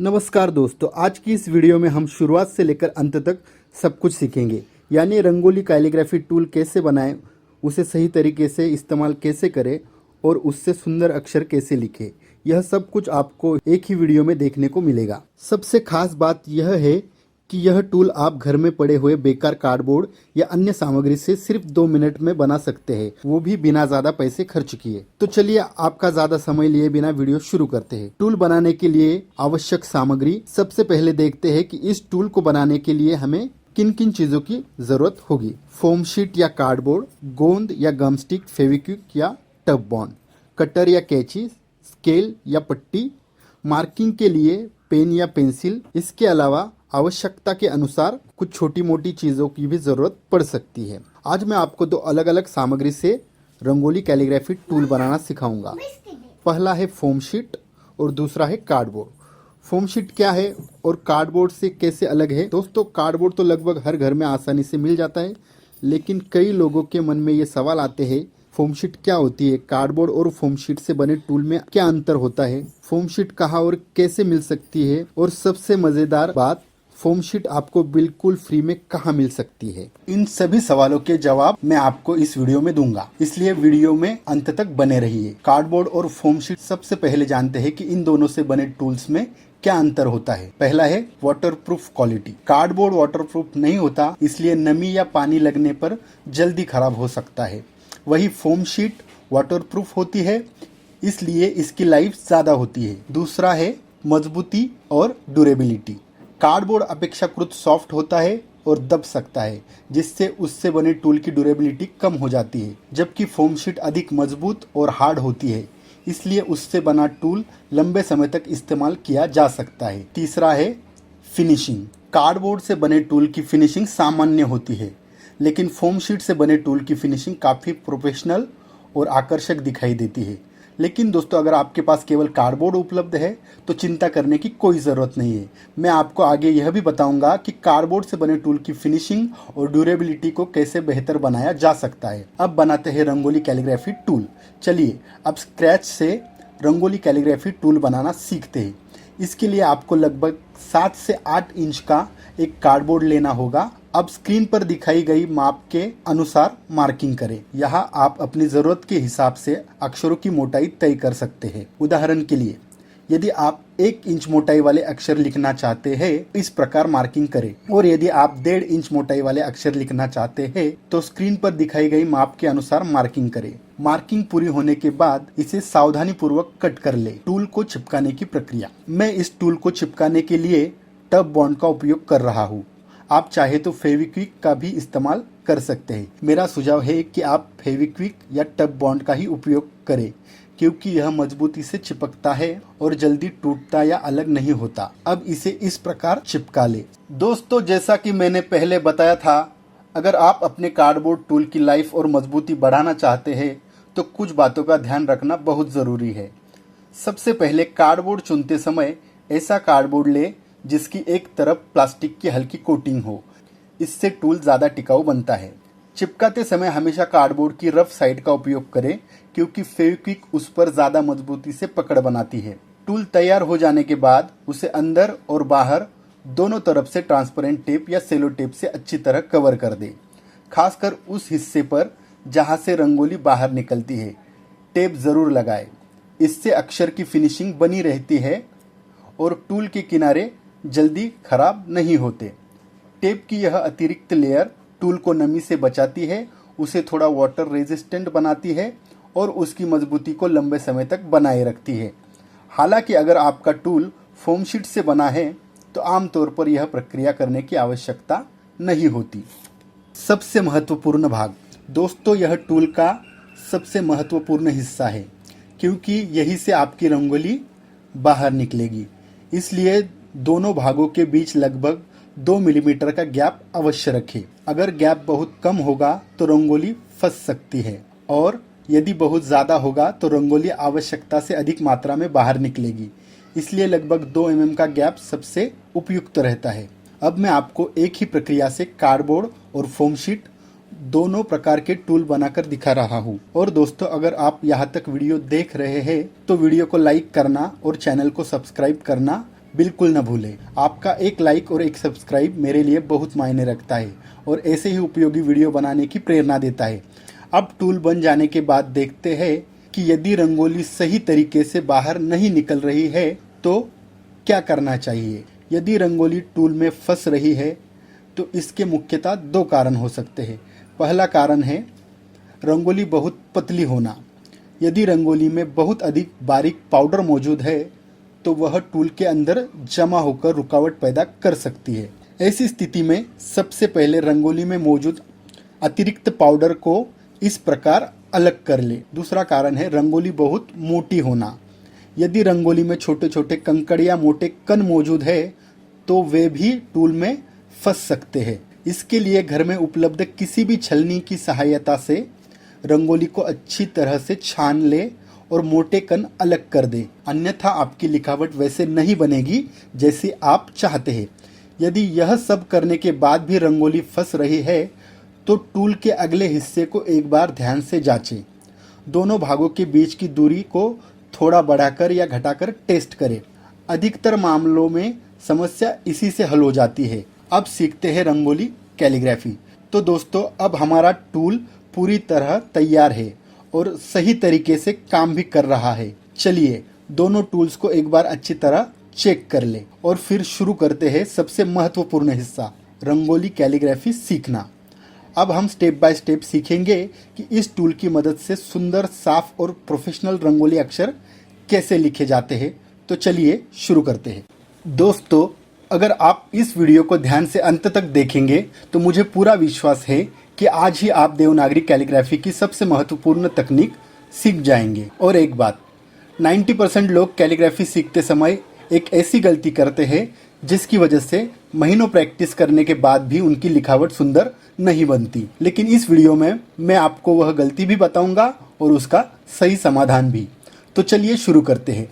नमस्कार दोस्तों, आज की इस वीडियो में हम शुरुआत से लेकर अंत तक सब कुछ सीखेंगे। यानी रंगोली कैलीग्राफी टूल कैसे बनाएं, उसे सही तरीके से इस्तेमाल कैसे करें और उससे सुंदर अक्षर कैसे लिखें। यह सब कुछ आपको एक ही वीडियो में देखने को मिलेगा। सबसे खास बात यह है कि यह टूल आप घर में पड़े हुए बेकार कार्डबोर्ड या अन्य सामग्री से सिर्फ 2 मिनट में बना सकते हैं, वो भी बिना ज्यादा पैसे खर्च किए। तो चलिए आपका ज्यादा समय लिए बिना वीडियो शुरू करते हैं। टूल बनाने के लिए आवश्यक सामग्री सबसे पहले देखते हैं कि इस टूल को बनाने के लिए हमें किन किन चीजों की जरूरत होगी। फोम शीट या कार्डबोर्ड, गोंद या गम स्टिक, फेविक्विक या टब बॉन्ड, कटर या कैंची, स्केल या पट्टी, मार्किंग के लिए पेन या पेंसिल। इसके अलावा आवश्यकता के अनुसार कुछ छोटी मोटी चीज़ों की भी ज़रूरत पड़ सकती है। आज मैं आपको 2 अलग अलग सामग्री से रंगोली कैलीग्राफी टूल बनाना सिखाऊंगा। पहला है फोम शीट और दूसरा है कार्डबोर्ड। फोम शीट क्या है और कार्डबोर्ड से कैसे अलग है? दोस्तों, कार्डबोर्ड तो लगभग हर घर में आसानी से मिल जाता है, लेकिन कई लोगों के मन में ये सवाल आते हैं, फोम शीट क्या होती है, कार्डबोर्ड और फोम शीट से बने टूल में क्या अंतर होता है, फोम शीट कहाँ और कैसे मिल सकती है, और सबसे मज़ेदार बात, फोम शीट आपको बिल्कुल फ्री में कहाँ मिल सकती है। इन सभी सवालों के जवाब मैं आपको इस वीडियो में दूंगा, इसलिए वीडियो में अंत तक बने रहिए। कार्डबोर्ड और फोम शीट, सबसे पहले जानते हैं कि इन दोनों से बने टूल्स में क्या अंतर होता है। पहला है वाटरप्रूफ क्वालिटी। कार्डबोर्ड वाटरप्रूफ नहीं होता, इसलिए नमी या पानी लगने पर जल्दी खराब हो सकता है। वही फोम शीट वाटरप्रूफ होती है, इसलिए इसकी लाइफ ज्यादा होती है। दूसरा है मजबूती और ड्यूरेबिलिटी। कार्डबोर्ड अपेक्षाकृत सॉफ्ट होता है और दब सकता है, जिससे उससे बने टूल की ड्यूरेबिलिटी कम हो जाती है, जबकि फोम शीट अधिक मजबूत और हार्ड होती है, इसलिए उससे बना टूल लंबे समय तक इस्तेमाल किया जा सकता है। तीसरा है फिनिशिंग। कार्डबोर्ड से बने टूल की फिनिशिंग सामान्य होती है, लेकिन फोम शीट से बने टूल की फिनिशिंग काफ़ी प्रोफेशनल और आकर्षक दिखाई देती है। लेकिन दोस्तों, अगर आपके पास केवल कार्डबोर्ड उपलब्ध है तो चिंता करने की कोई ज़रूरत नहीं है। मैं आपको आगे यह भी बताऊंगा कि कार्डबोर्ड से बने टूल की फिनिशिंग और ड्यूरेबिलिटी को कैसे बेहतर बनाया जा सकता है। अब बनाते हैं रंगोली कैलीग्राफी टूल। चलिए अब स्क्रैच से रंगोली कैलीग्राफी टूल बनाना सीखते हैं। इसके लिए आपको लगभग 7 से 8 इंच का एक कार्डबोर्ड लेना होगा। अब स्क्रीन पर दिखाई गई माप के अनुसार मार्किंग करें। यहाँ आप अपनी ज़रूरत के हिसाब से अक्षरों की मोटाई तय कर सकते हैं। उदाहरण के लिए, यदि आप 1 इंच मोटाई वाले अक्षर लिखना चाहते हैं, इस प्रकार मार्किंग करें, और यदि आप 1.5 इंच मोटाई वाले अक्षर लिखना चाहते हैं तो स्क्रीन पर दिखाई गई माप के अनुसार मार्किंग करें। मार्किंग पूरी होने के बाद इसे सावधानी पूर्वक कट कर ले। टूल को चिपकाने की प्रक्रिया। मैं इस टूल को चिपकाने के लिए टब बॉन्ड का उपयोग कर रहा हूँ। आप चाहे तो फेविक्विक का भी इस्तेमाल कर सकते हैं। मेरा सुझाव है कि आप फेविक्विक या टब बॉन्ड का ही उपयोग करें, क्योंकि यह मजबूती से चिपकता है और जल्दी टूटता या अलग नहीं होता। अब इसे इस प्रकार चिपका ले। दोस्तों, जैसा कि मैंने पहले बताया था, अगर आप अपने कार्डबोर्ड टूल की लाइफ और मजबूती बढ़ाना चाहते हैं तो कुछ बातों का ध्यान रखना बहुत ज़रूरी है। सबसे पहले, कार्डबोर्ड चुनते समय ऐसा कार्डबोर्ड ले जिसकी एक तरफ प्लास्टिक की हल्की कोटिंग हो। इससे टूल ज़्यादा टिकाऊ बनता है। चिपकाते समय हमेशा कार्डबोर्ड की रफ साइड का उपयोग करें, क्योंकि फेविक्विक उस पर ज़्यादा मजबूती से पकड़ बनाती है। टूल तैयार हो जाने के बाद उसे अंदर और बाहर दोनों तरफ से ट्रांसपेरेंट टेप या सेलो टेप से अच्छी तरह कवर कर दें। खासकर उस हिस्से पर जहाँ से रंगोली बाहर निकलती है, टेप ज़रूर लगाएं। इससे अक्षर की फिनिशिंग बनी रहती है और टूल के किनारे जल्दी खराब नहीं होते। टेप की यह अतिरिक्त लेयर टूल को नमी से बचाती है, उसे थोड़ा वाटर रेजिस्टेंट बनाती है और उसकी मजबूती को लंबे समय तक बनाए रखती है। हालांकि अगर आपका टूल फोम शीट से बना है तो आमतौर पर यह प्रक्रिया करने की आवश्यकता नहीं होती। सबसे महत्वपूर्ण भाग। दोस्तों, यह टूल का सबसे महत्वपूर्ण हिस्सा है, क्योंकि यही से आपकी रंगोली बाहर निकलेगी। इसलिए दोनों भागों के बीच लगभग 2 मिलीमीटर का गैप अवश्य रखें। अगर गैप बहुत कम होगा तो रंगोली फंस सकती है, और यदि बहुत ज़्यादा होगा तो रंगोली आवश्यकता से अधिक मात्रा में बाहर निकलेगी। इसलिए लगभग 2 mm का गैप सबसे उपयुक्त रहता है। अब मैं आपको एक ही प्रक्रिया से कार्डबोर्ड और फोम शीट दोनों प्रकार के टूल बनाकर दिखा रहा हूँ। और दोस्तों, अगर आप यहाँ तक वीडियो देख रहे हैं तो वीडियो को लाइक करना और चैनल को सब्सक्राइब करना बिल्कुल न भूलें। आपका एक लाइक और एक सब्सक्राइब मेरे लिए बहुत मायने रखता है और ऐसे ही उपयोगी वीडियो बनाने की प्रेरणा देता है। अब टूल बन जाने के बाद देखते हैं कि यदि रंगोली सही तरीके से बाहर नहीं निकल रही है तो क्या करना चाहिए। यदि रंगोली टूल में फंस रही है तो इसके मुख्यतः दो कारण हो सकते हैं। पहला कारण है रंगोली बहुत पतली होना। यदि रंगोली में बहुत अधिक बारीक पाउडर मौजूद है तो वह टूल के अंदर जमा होकर रुकावट पैदा कर सकती है। ऐसी स्थिति में सबसे पहले रंगोली में मौजूद अतिरिक्त पाउडर को इस प्रकार अलग कर ले। दूसरा कारण है रंगोली बहुत मोटी होना। यदि रंगोली में छोटे छोटे कंकड़ या मोटे कण मौजूद है तो वे भी टूल में फंस सकते हैं। इसके लिए घर में उपलब्ध किसी भी छलनी की सहायता से रंगोली को अच्छी तरह से छान ले और मोटे कण अलग कर दे, अन्यथा आपकी लिखावट वैसे नहीं बनेगी जैसी आप चाहते हैं। यदि यह सब करने के बाद भी रंगोली फंस रही है तो टूल के अगले हिस्से को एक बार ध्यान से जांचें। दोनों भागों के बीच की दूरी को थोड़ा बढ़ाकर या घटाकर टेस्ट करें। अधिकतर मामलों में समस्या इसी से हल हो जाती है। अब सीखते हैं रंगोली कैलीग्राफी। तो दोस्तों, अब हमारा टूल पूरी तरह तैयार है और सही तरीके से काम भी कर रहा है। चलिए दोनों टूल्स को एक बार अच्छी तरह चेक कर ले और फिर शुरू करते हैं सबसे महत्वपूर्ण हिस्सा, रंगोली कैलीग्राफी सीखना। अब हम स्टेप बाय स्टेप सीखेंगे कि इस टूल की मदद से सुंदर, साफ और प्रोफेशनल रंगोली अक्षर कैसे लिखे जाते हैं। तो चलिए शुरू करते हैं। दोस्तों, अगर आप इस वीडियो को ध्यान से अंत तक देखेंगे तो मुझे पूरा विश्वास है कि आज ही आप देवनागरी कैलीग्राफी की सबसे महत्वपूर्ण तकनीक सीख जाएंगे। और एक बात, 90% लोग कैलीग्राफी सीखते समय एक ऐसी गलती करते हैं जिसकी वजह से महीनों प्रैक्टिस करने के बाद भी उनकी लिखावट सुंदर नहीं बनती। लेकिन इस वीडियो में मैं आपको वह गलती भी बताऊंगा और उसका सही समाधान भी। तो चलिए शुरू करते हैं।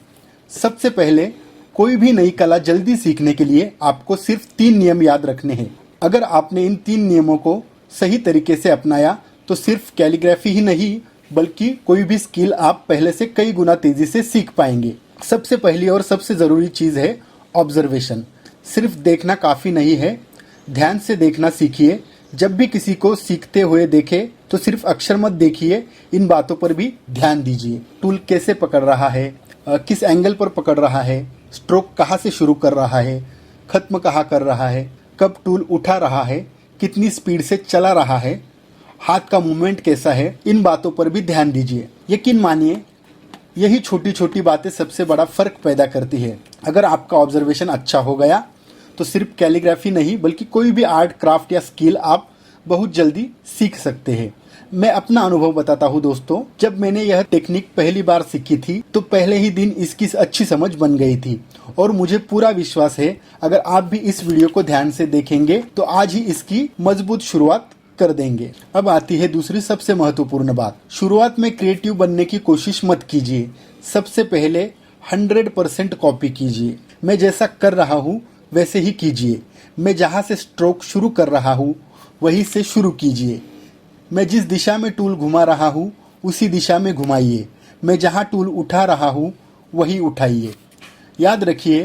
सबसे पहले, कोई भी नई कला जल्दी सीखने के लिए आपको सिर्फ 3 नियम याद रखने हैं। अगर आपने इन 3 नियमों को सही तरीके से अपनाया तो सिर्फ कैलीग्राफी ही नहीं बल्कि कोई भी स्किल आप पहले से कई गुना तेजी से सीख पाएंगे। सबसे पहली और सबसे ज़रूरी चीज़ है ऑब्जर्वेशन। सिर्फ देखना काफ़ी नहीं है, ध्यान से देखना सीखिए। जब भी किसी को सीखते हुए देखें तो सिर्फ अक्षर मत देखिए, इन बातों पर भी ध्यान दीजिए। टूल कैसे पकड़ रहा है, किस एंगल पर पकड़ रहा है, स्ट्रोक कहाँ से शुरू कर रहा है, ख़त्म कहाँ कर रहा है, कब टूल उठा रहा है, कितनी स्पीड से चला रहा है, हाथ का मूवमेंट कैसा है, इन बातों पर भी ध्यान दीजिए। यकीन मानिए, यही छोटी छोटी बातें सबसे बड़ा फ़र्क पैदा करती है। अगर आपका ऑब्जर्वेशन अच्छा हो गया तो सिर्फ कैलीग्राफी नहीं बल्कि कोई भी आर्ट, क्राफ्ट या स्किल आप बहुत जल्दी सीख सकते हैं। मैं अपना अनुभव बताता हूँ दोस्तों। जब मैंने यह टेक्निक पहली बार सीखी थी तो पहले ही दिन इसकी अच्छी समझ बन गई थी और मुझे पूरा विश्वास है अगर आप भी इस वीडियो को ध्यान से देखेंगे तो आज ही इसकी मजबूत शुरुआत कर देंगे। अब आती है दूसरी सबसे महत्वपूर्ण बात। शुरुआत में क्रिएटिव बनने की कोशिश मत कीजिए। सबसे पहले 100% कॉपी कीजिए। मैं जैसा कर रहा हूँ वैसे ही कीजिए। मैं जहाँ से स्ट्रोक शुरू कर रहा हूँ वहीं से शुरू कीजिए। मैं जिस दिशा में टूल घुमा रहा हूँ उसी दिशा में घुमाइए। मैं जहाँ टूल उठा रहा हूँ वही उठाइए। याद रखिए,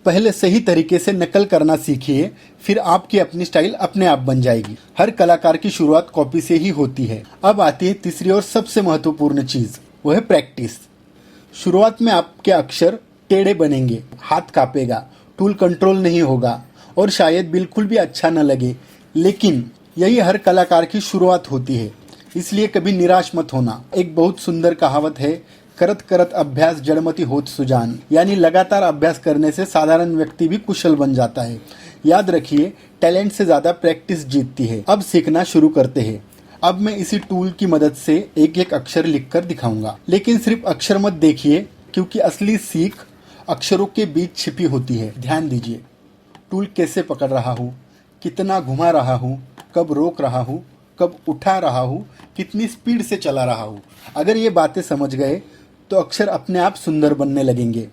पहले सही तरीके से नकल करना सीखिए, फिर आपकी अपनी स्टाइल अपने आप बन जाएगी। हर कलाकार की शुरुआत कॉपी से ही होती है। अब आती है तीसरी और सबसे महत्वपूर्ण चीज़, वो है प्रैक्टिस। शुरुआत में आपके अक्षर टेढ़े बनेंगे, हाथ कांपेगा, टूल कंट्रोल नहीं होगा और शायद बिल्कुल भी अच्छा न लगे, लेकिन यही हर कलाकार की शुरुआत होती है, इसलिए कभी निराश मत होना। एक बहुत सुंदर कहावत है, करत करत अभ्यास जड़मति होत सुजान, यानी लगातार अभ्यास करने से साधारण व्यक्ति भी कुशल बन जाता है। याद रखिए, टैलेंट से ज़्यादा प्रैक्टिस जीतती है। अब सीखना शुरू करते हैं। अब मैं इसी टूल की मदद से एक एक अक्षर लिखकर दिखाऊंगा, लेकिन सिर्फ अक्षर मत देखिए क्योंकि असली सीख अक्षरों के बीच छिपी होती है। ध्यान दीजिए, टूल कैसे पकड़ रहा हूँ, कितना घुमा रहा हूँ, कब रोक रहा हूँ, कब उठा रहा हूँ, कितनी स्पीड से चला रहा हूँ। अगर ये बातें समझ गए तो अक्षर अपने आप सुंदर बनने लगेंगे।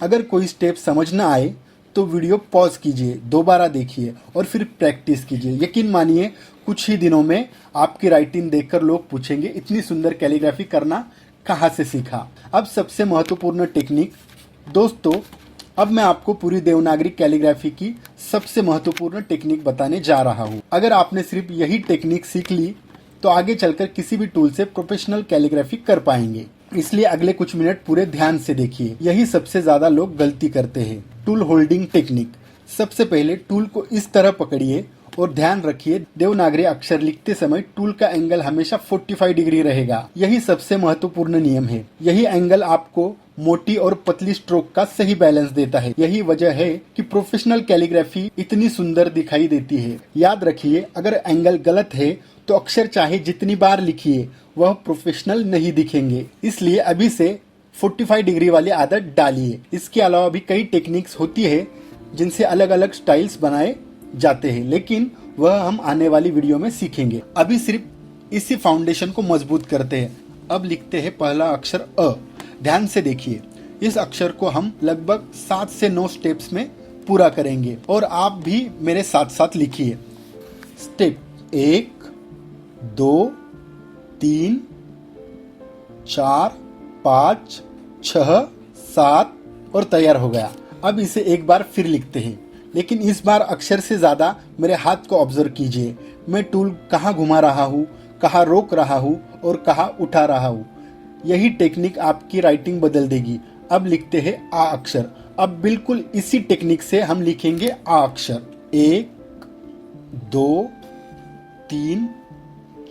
अगर कोई स्टेप समझ ना आए तो वीडियो पॉज कीजिए, दोबारा देखिए और फिर प्रैक्टिस कीजिए। यकीन मानिए, कुछ ही दिनों में आपकी राइटिंग देखकर लोग पूछेंगे, इतनी सुंदर कैलीग्राफी करना कहाँ से सीखा। अब सबसे महत्वपूर्ण टेक्निक दोस्तों, अब मैं आपको पूरी देवनागरी कैलीग्राफी की सबसे महत्वपूर्ण टेक्निक बताने जा रहा हूँ। अगर आपने सिर्फ यही टेक्निक सीख ली तो आगे चलकर किसी भी टूल से प्रोफेशनल कैलीग्राफी कर पाएंगे। इसलिए अगले कुछ मिनट पूरे ध्यान से देखिए। यही सबसे ज्यादा लोग गलती करते हैं। Tool holding technique. सबसे पहले टूल को इस तरह पकड़िए और ध्यान रखिए देवनागरी अक्षर लिखते समय टूल का एंगल हमेशा 45 डिग्री रहेगा। यही सबसे महत्वपूर्ण नियम है। यही एंगल आपको मोटी और पतली स्ट्रोक का सही बैलेंस देता है। यही वजह है कि प्रोफेशनल कैलीग्राफी इतनी सुंदर दिखाई देती है। याद रखिए, अगर एंगल गलत है तो अक्षर चाहे जितनी बार लिखिए वह प्रोफेशनल नहीं दिखेंगे। इसलिए अभी से 45 डिग्री वाली आदत डालिए। इसके अलावा भी कई टेक्निक्स होती है जिनसे अलग अलग स्टाइल्स बनाए जाते हैं, लेकिन वह हम आने वाली वीडियो में सीखेंगे। अभी सिर्फ इसी फाउंडेशन को मजबूत करते हैं। अब लिखते हैं पहला अक्षर अ। ध्यान से देखिए, इस अक्षर को हम लगभग 7 से 9 स्टेप्स में पूरा करेंगे और आप भी मेरे साथ साथ लिखिए। स्टेप 1, 2, 3, 4, 5, 6, 7 और तैयार हो गया। अब इसे एक बार फिर लिखते हैं, लेकिन इस बार अक्षर से ज्यादा मेरे हाथ को ऑब्जर्व कीजिए। मैं टूल कहाँ घुमा रहा हूँ, कहाँ रोक रहा हूँ और कहाँ उठा रहा हूँ। यही टेक्निक आपकी राइटिंग बदल देगी। अब लिखते हैं आ अक्षर। अब बिल्कुल इसी टेक्निक से हम लिखेंगे आ अक्षर। 1, 2, 3,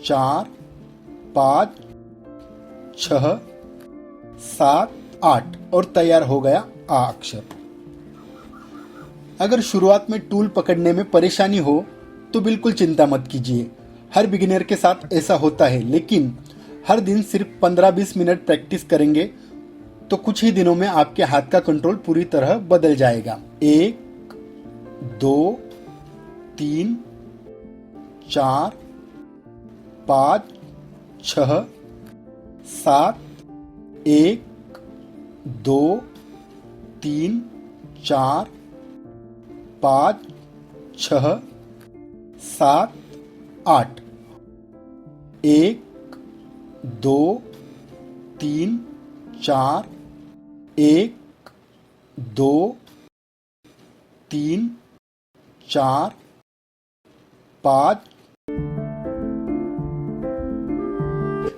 4, 5, 6, 7, 8 और तैयार हो गया आ अक्षर। अगर शुरुआत में टूल पकड़ने में परेशानी हो तो बिल्कुल चिंता मत कीजिए। हर बिगिनर के साथ ऐसा होता है, लेकिन हर दिन सिर्फ 15-20 मिनट प्रैक्टिस करेंगे तो कुछ ही दिनों में आपके हाथ का कंट्रोल पूरी तरह बदल जाएगा। 1, 2, 3, 4, 5, 6, 7, 1, 2, 3, 4, 5, 6, 7, 8। 1, 2, 3, 4, 1, 2, 3, 4, 5।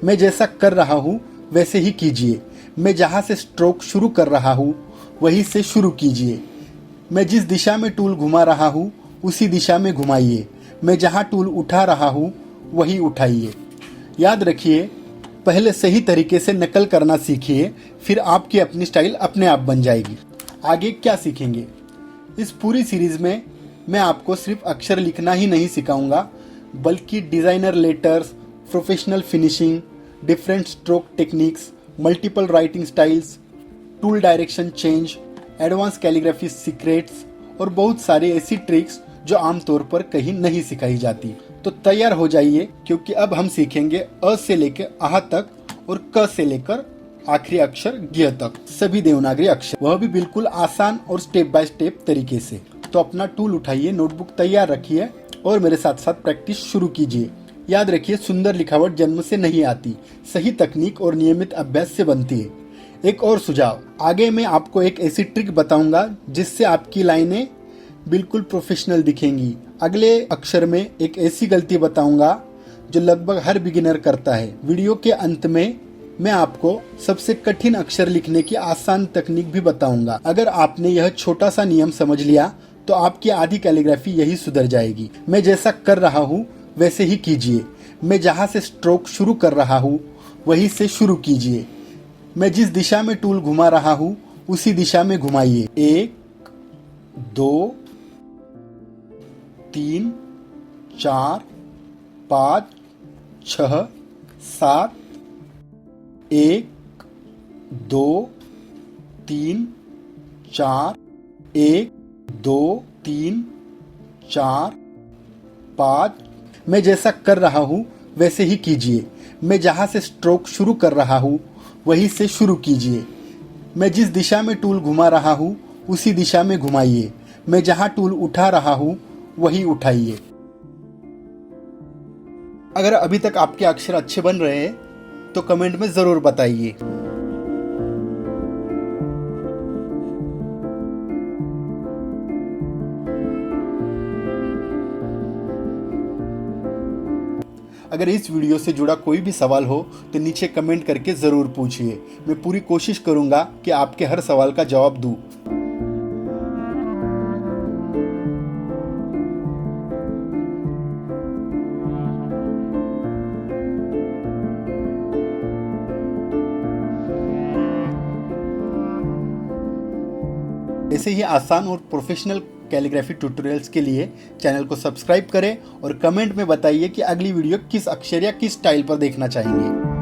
मैं जैसा कर रहा हूँ वैसे ही कीजिए। मैं जहाँ से स्ट्रोक शुरू कर रहा हूँ वहीं से शुरू कीजिए। मैं जिस दिशा में टूल घुमा रहा हूँ उसी दिशा में घुमाइए। मैं जहाँ टूल उठा रहा हूँ वही उठाइए। याद रखिए, पहले सही तरीके से नकल करना सीखिए, फिर आपकी अपनी स्टाइल अपने आप बन जाएगी। आगे क्या सीखेंगे? इस पूरी सीरीज में मैं आपको सिर्फ अक्षर लिखना ही नहीं सिखाऊंगा, बल्कि designer letters, professional finishing, different stroke techniques, multiple writing styles, tool direction change, advance calligraphy secrets और बहुत सारी ऐसी ट्रिक्स जो आमतौर पर कहीं नहीं सिखाई जाती। तो तैयार हो जाइए, क्योंकि अब हम सीखेंगे अ से लेकर आह तक और क से लेकर आखिरी अक्षर ग तक सभी देवनागरी अक्षर, वह भी बिल्कुल आसान और स्टेप बाय स्टेप तरीके से। तो अपना टूल उठाइए, नोटबुक तैयार रखिए और मेरे साथ साथ प्रैक्टिस शुरू कीजिए। याद रखिए, सुंदर लिखावट जन्म से नहीं आती, सही तकनीक और नियमित अभ्यास से बनती है। एक और सुझाव, आगे मैं आपको एक ऐसी ट्रिक बताऊंगा जिससे आपकी लाइनें बिल्कुल प्रोफेशनल दिखेंगी। अगले अक्षर में एक ऐसी गलती बताऊंगा जो लगभग हर बिगिनर करता है। वीडियो के अंत में मैं आपको सबसे कठिन अक्षर लिखने की आसान तकनीक भी बताऊंगा। अगर आपने यह छोटा सा नियम समझ लिया तो आपकी आधी कैलीग्राफी यही सुधर जाएगी। मैं जैसा कर रहा हूँ वैसे ही कीजिए। मैं जहाँ से स्ट्रोक शुरू कर रहा हूँ वहीं से शुरू कीजिए। मैं जिस दिशा में टूल घुमा रहा हूँ उसी दिशा में घुमाइए। 1, 2, 3, 4, 5, 6, 7, 1, 2, 3, 4, 1, 2, 3, 4, 5। मैं जैसा कर रहा हूँ वैसे ही कीजिए। मैं जहाँ से स्ट्रोक शुरू कर रहा हूँ वहीं से शुरू कीजिए। मैं जिस दिशा में टूल घुमा रहा हूँ उसी दिशा में घुमाइए। मैं जहाँ टूल उठा रहा हूँ वही उठाइए। अगर अभी तक आपके अक्षर अच्छे बन रहे हैं तो कमेंट में ज़रूर बताइए। अगर इस वीडियो से जुड़ा कोई भी सवाल हो तो नीचे कमेंट करके ज़रूर पूछिए। मैं पूरी कोशिश करूँगा कि आपके हर सवाल का जवाब दूँ। ऐसे ही आसान और प्रोफेशनल कैलीग्राफी ट्यूटोरियल्स के लिए चैनल को सब्सक्राइब करें और कमेंट में बताइए कि अगली वीडियो किस अक्षर या किस स्टाइल पर देखना चाहेंगे।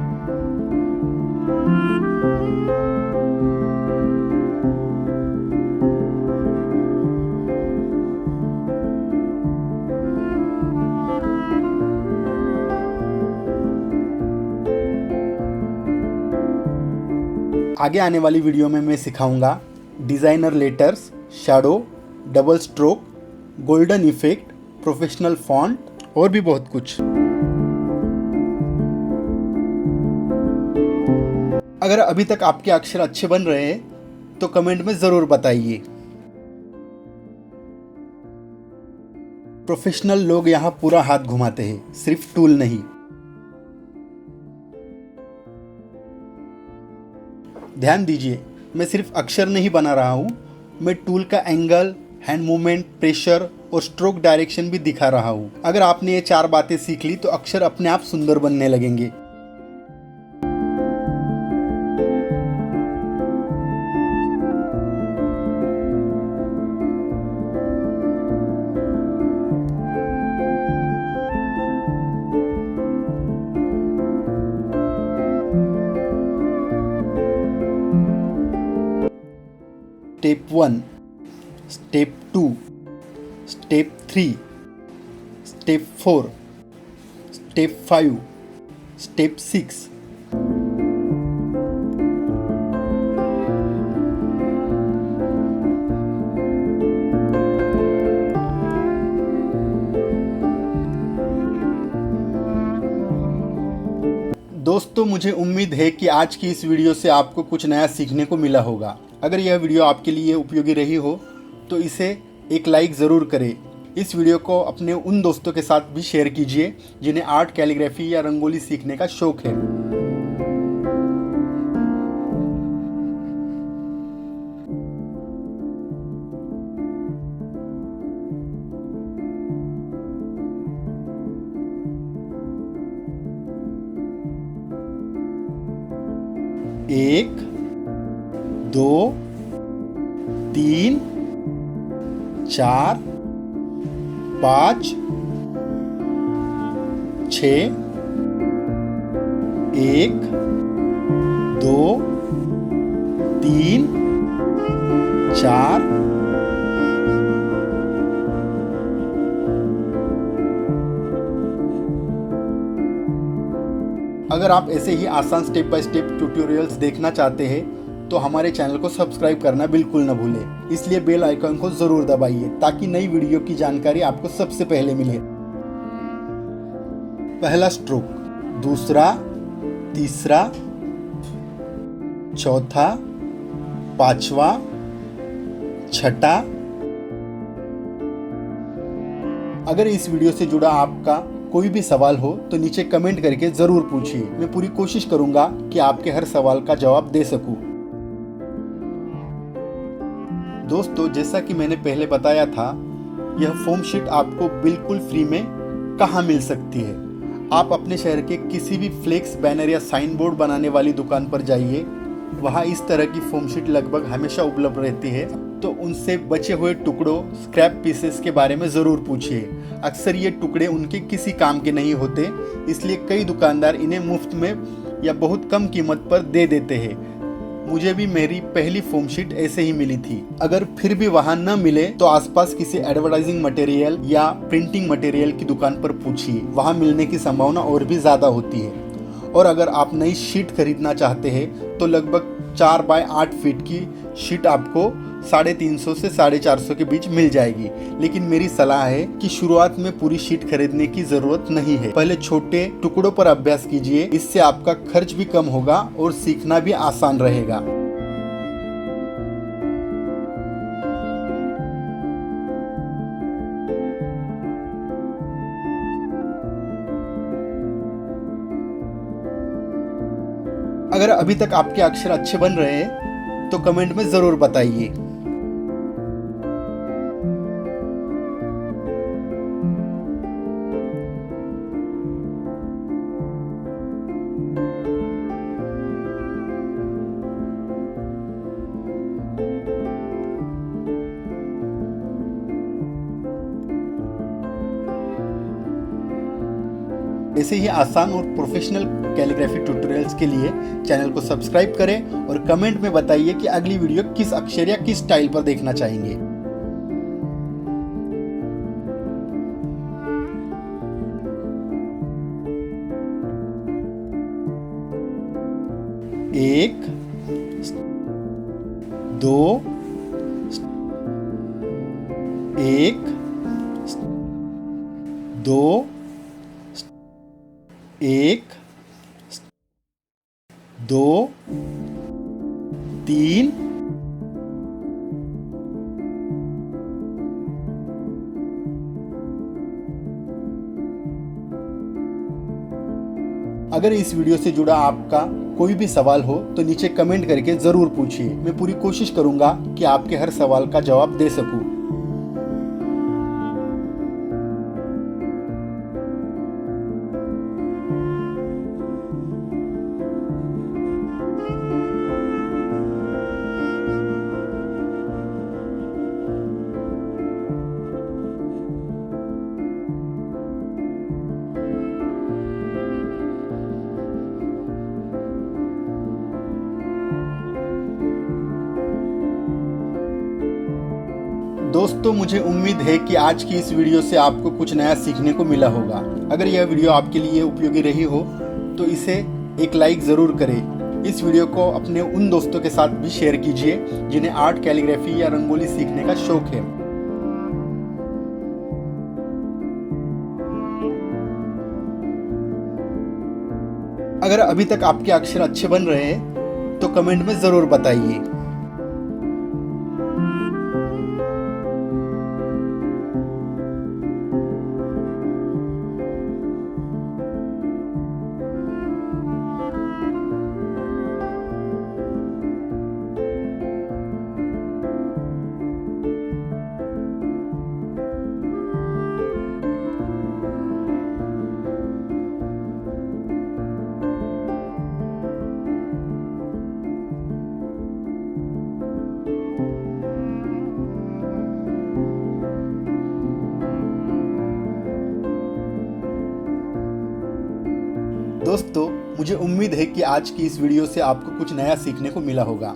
आगे आने वाली वीडियो में मैं सिखाऊंगा designer letters, shadow, double stroke, golden effect, professional font और भी बहुत कुछ। अगर अभी तक आपके अक्षर अच्छे बन रहे हैं तो कमेंट में ज़रूर बताइए। प्रोफेशनल लोग यहाँ पूरा हाथ घुमाते हैं, सिर्फ टूल नहीं। ध्यान दीजिए, मैं सिर्फ अक्षर नहीं बना रहा हूँ, मैं टूल का एंगल, हैंड मूवमेंट, प्रेशर और स्ट्रोक डायरेक्शन भी दिखा रहा हूँ। अगर आपने ये 4 बातें सीख ली तो अक्षर अपने आप सुंदर बनने लगेंगे। Step 1, step 2, step 3, step 4, step 5, step 6। दोस्तों, मुझे उम्मीद है कि आज की इस वीडियो से आपको कुछ नया सीखने को मिला होगा। अगर यह वीडियो आपके लिए उपयोगी रही हो तो इसे एक लाइक ज़रूर करें। इस वीडियो को अपने उन दोस्तों के साथ भी शेयर कीजिए जिन्हें आर्ट, कैलीग्राफी या रंगोली सीखने का शौक है। एक, 2, 3, 4, 5, 6, 1, 2, 3, 4। अगर आप ऐसे ही आसान स्टेप बाय स्टेप ट्यूटोरियल्स देखना चाहते हैं तो हमारे चैनल को सब्सक्राइब करना बिल्कुल न भूलें। इसलिए बेल आइकन को ज़रूर दबाइए ताकि नई वीडियो की जानकारी आपको सबसे पहले मिले। पहला स्ट्रोक, दूसरा, तीसरा, चौथा, पांचवा, छठा। अगर इस वीडियो से जुड़ा आपका कोई भी सवाल हो तो नीचे कमेंट करके ज़रूर पूछिए। मैं पूरी कोशिश करूंगा कि आपके हर सवाल का जवाब दे सकूं। दोस्तों, जैसा कि मैंने पहले बताया था, यह फॉर्म शीट आपको बिल्कुल फ्री में कहाँ मिल सकती है। आप अपने शहर के किसी भी फ्लेक्स, बैनर या साइन बोर्ड बनाने वाली दुकान पर जाइए, वहाँ इस तरह की फॉर्म शीट लगभग हमेशा उपलब्ध रहती है। तो उनसे बचे हुए टुकड़ों, स्क्रैप पीसेस के बारे में ज़रूर पूछिए। अक्सर ये टुकड़े उनके किसी काम के नहीं होते, इसलिए कई दुकानदार इन्हें मुफ्त में या बहुत कम कीमत पर दे देते हैं। मुझे भी मेरी पहली फॉर्म शीट ऐसे ही मिली थी। अगर फिर भी वहाँ न मिले तो आसपास किसी एडवर्टाइजिंग मटेरियल या प्रिंटिंग मटेरियल की दुकान पर पूछिए, वहाँ मिलने की संभावना और भी ज़्यादा होती है। और अगर आप नई शीट खरीदना चाहते हैं तो लगभग 4 बाय 8 फीट की शीट आपको 350 से 450 के बीच मिल जाएगी। लेकिन मेरी सलाह है कि शुरुआत में पूरी शीट खरीदने की जरूरत नहीं है। पहले छोटे टुकड़ों पर अभ्यास कीजिए, इससे आपका खर्च भी कम होगा और सीखना भी आसान रहेगा। अगर अभी तक आपके अक्षर अच्छे बन रहे हैं तो कमेंट में ज़रूर बताइए। ऐसे ही आसान और प्रोफेशनल कैलीग्राफी ट्यूटोरियल्स के लिए चैनल को सब्सक्राइब करें और कमेंट में बताइए कि अगली वीडियो किस अक्षर या किस स्टाइल पर देखना चाहेंगे। एक, दो, एक, दो, एक, दो, तीन, अगर इस वीडियो से जुड़ा आपका कोई भी सवाल हो तो नीचे कमेंट करके जरूर पूछिए। मैं पूरी कोशिश करूंगा कि आपके हर सवाल का जवाब दे सकूं। दोस्तों, मुझे उम्मीद है कि आज की इस वीडियो से आपको कुछ नया सीखने को मिला होगा। अगर यह वीडियो आपके लिए उपयोगी रही हो तो इसे एक लाइक ज़रूर करें। इस वीडियो को अपने उन दोस्तों के साथ भी शेयर कीजिए जिन्हें आर्ट, कैलीग्राफी या रंगोली सीखने का शौक है। अगर अभी तक आपके अक्षर अच्छे बन रहे हैं तो कमेंट में ज़रूर बताइए। दोस्तों, मुझे उम्मीद है कि आज की इस वीडियो से आपको कुछ नया सीखने को मिला होगा।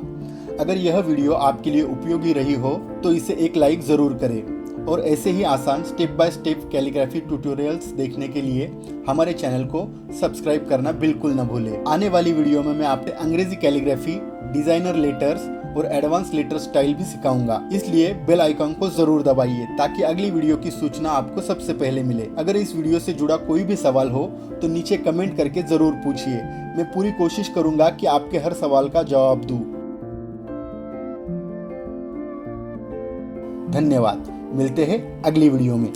अगर यह वीडियो आपके लिए उपयोगी रही हो तो इसे एक लाइक ज़रूर करें और ऐसे ही आसान step by step calligraphy tutorials देखने के लिए हमारे चैनल को सब्सक्राइब करना बिल्कुल न भूलें। आने वाली वीडियो में मैं आपको अंग्रेजी कैलीग्राफी, डिजाइनर लेटर्स और एडवांस लेटर स्टाइल भी सिखाऊंगा। इसलिए बेल आइकन को जरूर दबाइए ताकि अगली वीडियो की सूचना आपको सबसे पहले मिले। अगर इस वीडियो से जुड़ा कोई भी सवाल हो तो नीचे कमेंट करके जरूर पूछिए। मैं पूरी कोशिश करूंगा कि आपके हर सवाल का जवाब दूं। धन्यवाद। मिलते हैं अगली वीडियो में।